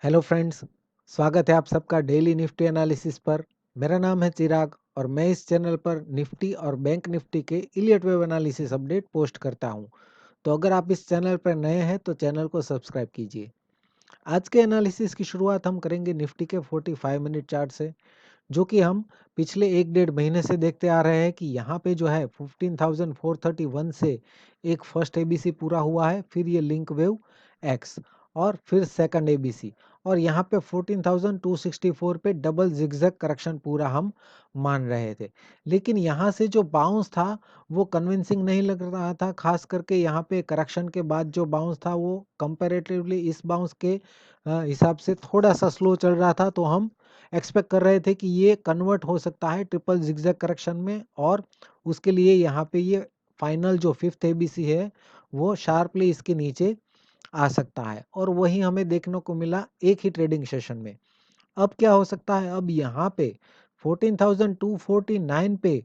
Hello friends, स्वागत है आप सबका डेली निफ्टी एनालिसिस पर। मेरा नाम है चिराग और मैं इस चैनल पर निफ्टी और बैंक निफ्टी के Elliot wave analysis update post करता हूं। तो अगर आप इस चैनल पर नए हैं तो चैनल को सब्सक्राइब कीजिए। आज के एनालिसिस की शुरुआत हम करेंगे निफ्टी के 45 मिनट चार्ट से, जो कि हम पिछले एक डेढ़ महीने से देखते आ रहे हैं कि यहाँ पे जो है 15,431 से एक फर्स्ट एबीसी पूरा हुआ है, फिर ये लिंक वेव एक्स और फिर सेकंड एबीसी, और यहाँ पे 14,264 पे डबल जिगजैग करेक्शन पूरा हम मान रहे थे। लेकिन यहाँ से जो बाउंस था वो कन्विंसिंग नहीं लग रहा था, खास करके यहाँ पे करेक्शन के बाद जो बाउंस था वो कंपैरेटिवली इस बाउंस के हिसाब से थोड़ा सा स्लो चल रहा था। तो हम एक्सपेक्ट कर रहे थे कि ये कन्वर्ट हो सकता है ट्रिपल जिगजैग करेक्शन में, और उसके लिए यहाँ पे ये फाइनल जो फिफ्थ एबीसी है वो शार्पली इसके नीचे आ सकता है, और वही हमें देखने को मिला एक ही ट्रेडिंग सेशन में। अब क्या हो सकता है, अब यहाँ पे 14,249 पे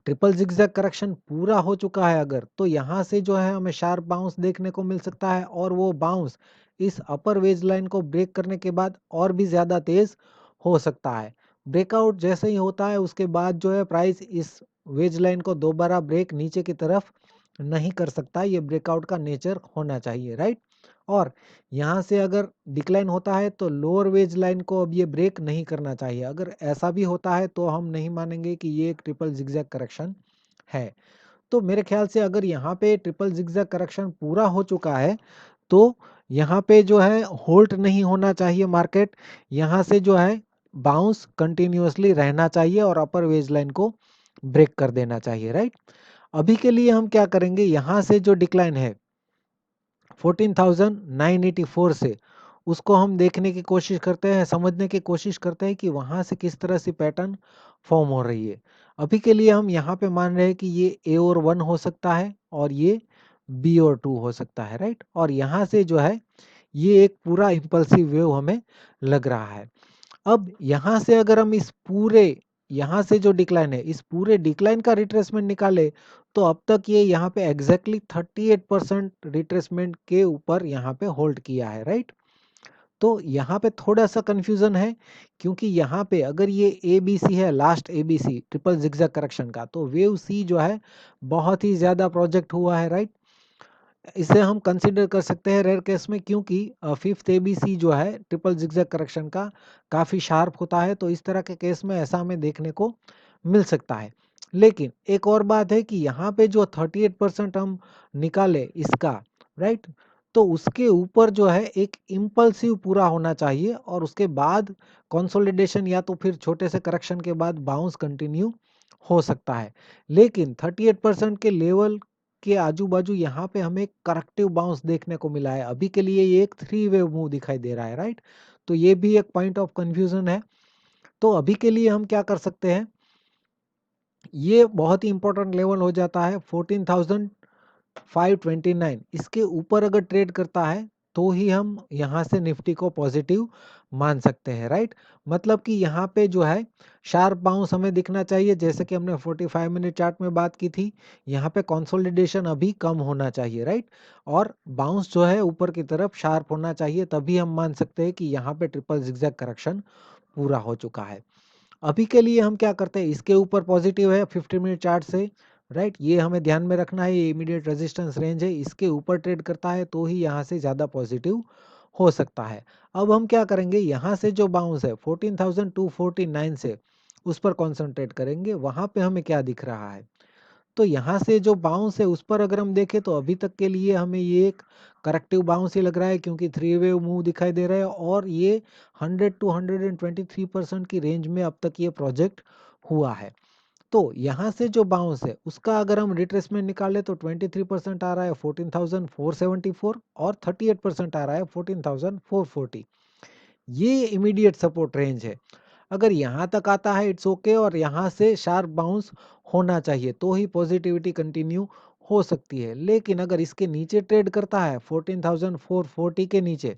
ट्रिपल जिगजैग करेक्शन पूरा हो चुका है अगर, तो यहाँ से जो है हमें शार्प बाउंस देखने को मिल सकता है, और वो बाउंस इस अपर वेज लाइन को ब्रेक करने के बाद और भी ज़्यादा तेज हो सकता है। ब्रेकआउट जैसे ही होता है उसके बाद जो है प्राइस इस वेज लाइन को दोबारा ब्रेक नीचे की तरफ नहीं कर सकता। ये ब्रेकआउट का नेचर होना चाहिए, राइट। और यहाँ से अगर डिक्लाइन होता है तो लोअर वेज लाइन को अब ये ब्रेक नहीं करना चाहिए। अगर ऐसा भी होता है तो हम नहीं मानेंगे कि ये एक ट्रिपल जिगजैग करेक्शन है। तो मेरे ख्याल से अगर यहाँ पे ट्रिपल जिगजैग करेक्शन पूरा हो चुका है तो यहाँ पे जो है होल्ड नहीं होना चाहिए मार्केट। यहाँ से जो है बाउंस कंटिन्यूअसली रहना चाहिए और अपर वेज लाइन को ब्रेक कर देना चाहिए, राइट। अभी के लिए हम क्या करेंगे, यहाँ से जो डिक्लाइन है 14,984 से, उसको हम देखने की कोशिश करते हैं, समझने की कोशिश करते हैं कि वहाँ से किस तरह से पैटर्न फॉर्म हो रही है। अभी के लिए हम यहाँ पे मान रहे हैं कि ये ए और 1 हो सकता है और ये बी और 2 हो सकता है, राइट। और यहाँ से जो है ये एक पूरा इम्पल्सिव वेव हमें लग रहा है। अब यहाँ से अगर हम इस पूरे, यहाँ से जो डिक्लाइन है इस पूरे डिक्लाइन का रिट्रेसमेंट निकाले तो अब तक ये यहाँ पे एग्जैक्टली 38% रिट्रेसमेंट के ऊपर यहाँ पे होल्ड किया है, राइट। तो यहाँ पे थोड़ा सा कंफ्यूजन है, क्योंकि यहाँ पे अगर ये ए बी सी है, last A B C triple zigzag correction का, तो वेव सी जो है बहुत ही ज्यादा प्रोजेक्ट हुआ है, राइट। इसे हम कंसीडर कर सकते हैं रेयर केस में, क्योंकि फिफ्थ एबीसी जो है ट्रिपल जिगजैग करेक्शन का काफ़ी शार्प होता है। तो इस तरह के केस में ऐसा हमें देखने को मिल सकता है। लेकिन एक और बात है कि यहाँ पे जो 38% हम निकाले इसका, राइट, तो उसके ऊपर जो है एक इम्पल्सिव पूरा होना चाहिए, और उसके बाद कंसोलिडेशन या तो फिर छोटे से करेक्शन के बाद बाउंस कंटिन्यू हो सकता है। लेकिन 38% के लेवल के आजू बाजू यहाँ पे हमें करेक्टिव बाउंस देखने को मिला है। अभी के लिए ये एक थ्री वेव मूव दिखाई दे रहा है, राइट। तो ये भी एक पॉइंट ऑफ कंफ्यूजन है। तो अभी के लिए हम क्या कर सकते हैं, ये बहुत ही इंपॉर्टेंट लेवल हो जाता है 14,529। इसके ऊपर अगर ट्रेड करता है तो ही हम यहाँ से निफ्टी को पॉजिटिव मान सकते हैं, राइट। मतलब कि यहाँ पे जो है शार्प बाउंस हमें दिखना चाहिए, जैसे कि हमने 45 मिनट चार्ट में बात की थी। यहाँ पे कंसोलिडेशन अभी कम होना चाहिए, राइट। और बाउंस जो है ऊपर की तरफ शार्प होना चाहिए, तभी हम मान सकते हैं कि यहाँ पे ट्रिपल जिगजैग करेक्शन पूरा हो चुका है। अभी के लिए हम क्या करते हैं, इसके ऊपर पॉजिटिव है 50 मिनट चार्ट से, राइट। ये हमें ध्यान में रखना है, ये इमीडिएट रेजिस्टेंस रेंज है, इसके ऊपर ट्रेड करता है तो ही यहाँ से ज़्यादा पॉजिटिव हो सकता है। अब हम क्या करेंगे, यहाँ से जो बाउंस है 14,249 से, उस पर कॉन्सेंट्रेट करेंगे। वहाँ पे हमें क्या दिख रहा है, तो यहाँ से जो बाउंस है उस पर अगर हम देखें तो अभी तक के लिए हमें ये एक करेक्टिव बाउंस ही लग रहा है, क्योंकि थ्री वेव मूव दिखाई दे रहा है, और ये 100 टू 123% की रेंज में अब तक ये प्रोजेक्ट हुआ है। तो यहाँ से जो बाउंस है उसका अगर हम रिट्रेसमेंट निकालें तो 23% आ रहा है 14,474, और 38% आ रहा है 14,440। ये इमीडिएट सपोर्ट रेंज है। अगर यहाँ तक आता है इट्स ओके, और यहाँ से शार्प बाउंस होना चाहिए तो ही पॉजिटिविटी कंटिन्यू हो सकती है। लेकिन अगर इसके नीचे ट्रेड करता है 14,440 के नीचे,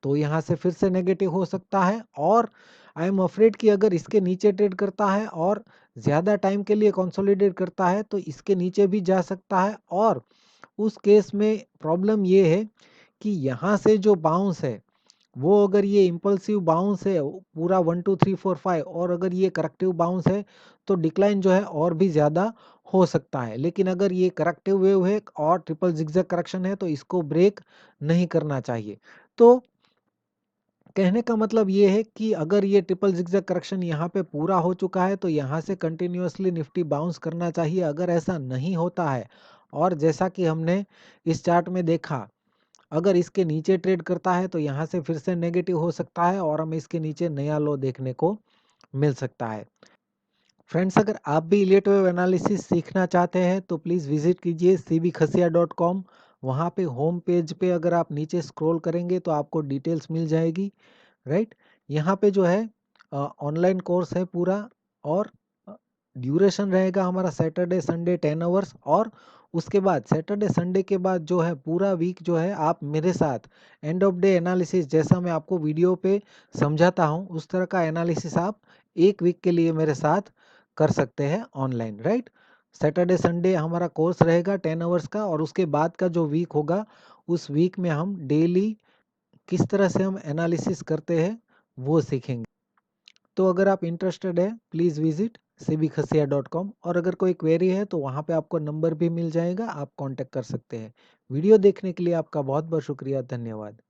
तो यहाँ से फिर से नेगेटिव हो सकता है। और आई एम अफ्रेड कि अगर इसके नीचे ट्रेड करता है और ज़्यादा टाइम के लिए कंसोलिडेट करता है तो इसके नीचे भी जा सकता है। और उस केस में प्रॉब्लम ये है कि यहाँ से जो बाउंस है वो अगर ये इम्पल्सिव बाउंस है पूरा 1 2 3 4 5 और अगर ये करेक्टिव बाउंस है तो डिक्लाइन जो है और भी ज़्यादा हो सकता है। लेकिन अगर ये करेक्टिव वेव है और ट्रिपल ज़िगज़ैग करेक्शन है तो इसको ब्रेक नहीं करना चाहिए। तो कहने का मतलब ये है कि अगर ये ट्रिपल ज़िगज़ैग करेक्शन यहाँ पे पूरा हो चुका है तो यहाँ से कंटिन्यूअसली निफ्टी बाउंस करना चाहिए। अगर ऐसा नहीं होता है और जैसा कि हमने इस चार्ट में देखा, अगर इसके नीचे ट्रेड करता है तो यहाँ से फिर से नेगेटिव हो सकता है और हमें इसके नीचे नया लो देखने को मिल सकता है। फ्रेंड्स, अगर आप भी इलियट वेव एनालिसिस सीखना चाहते हैं तो प्लीज़ विजिट कीजिए cbkhasiya.com। वहाँ पे होम पेज पे अगर आप नीचे स्क्रॉल करेंगे तो आपको डिटेल्स मिल जाएगी, राइट। यहाँ पे जो है ऑनलाइन कोर्स है पूरा और ड्यूरेशन रहेगा हमारा सैटरडे संडे 10 आवर्स और उसके बाद सैटरडे संडे के बाद जो है पूरा वीक जो है आप मेरे साथ एंड ऑफ डे एनालिसिस जैसा मैं आपको वीडियो पे समझाता हूँ उस तरह का एनालिसिस आप एक वीक के लिए मेरे साथ कर सकते हैं ऑनलाइन, राइट। सैटरडे संडे हमारा कोर्स रहेगा 10 आवर्स का और उसके बाद का जो वीक होगा उस वीक में हम डेली किस तरह से हम एनालिसिस करते हैं वो सीखेंगे। तो अगर आप इंटरेस्टेड है प्लीज़ विजिट cbkhasiya.com और अगर कोई क्वेरी है तो वहाँ पे आपको नंबर भी मिल जाएगा, आप कांटेक्ट कर सकते हैं। वीडियो देखने के लिए आपका बहुत बहुत शुक्रिया, धन्यवाद।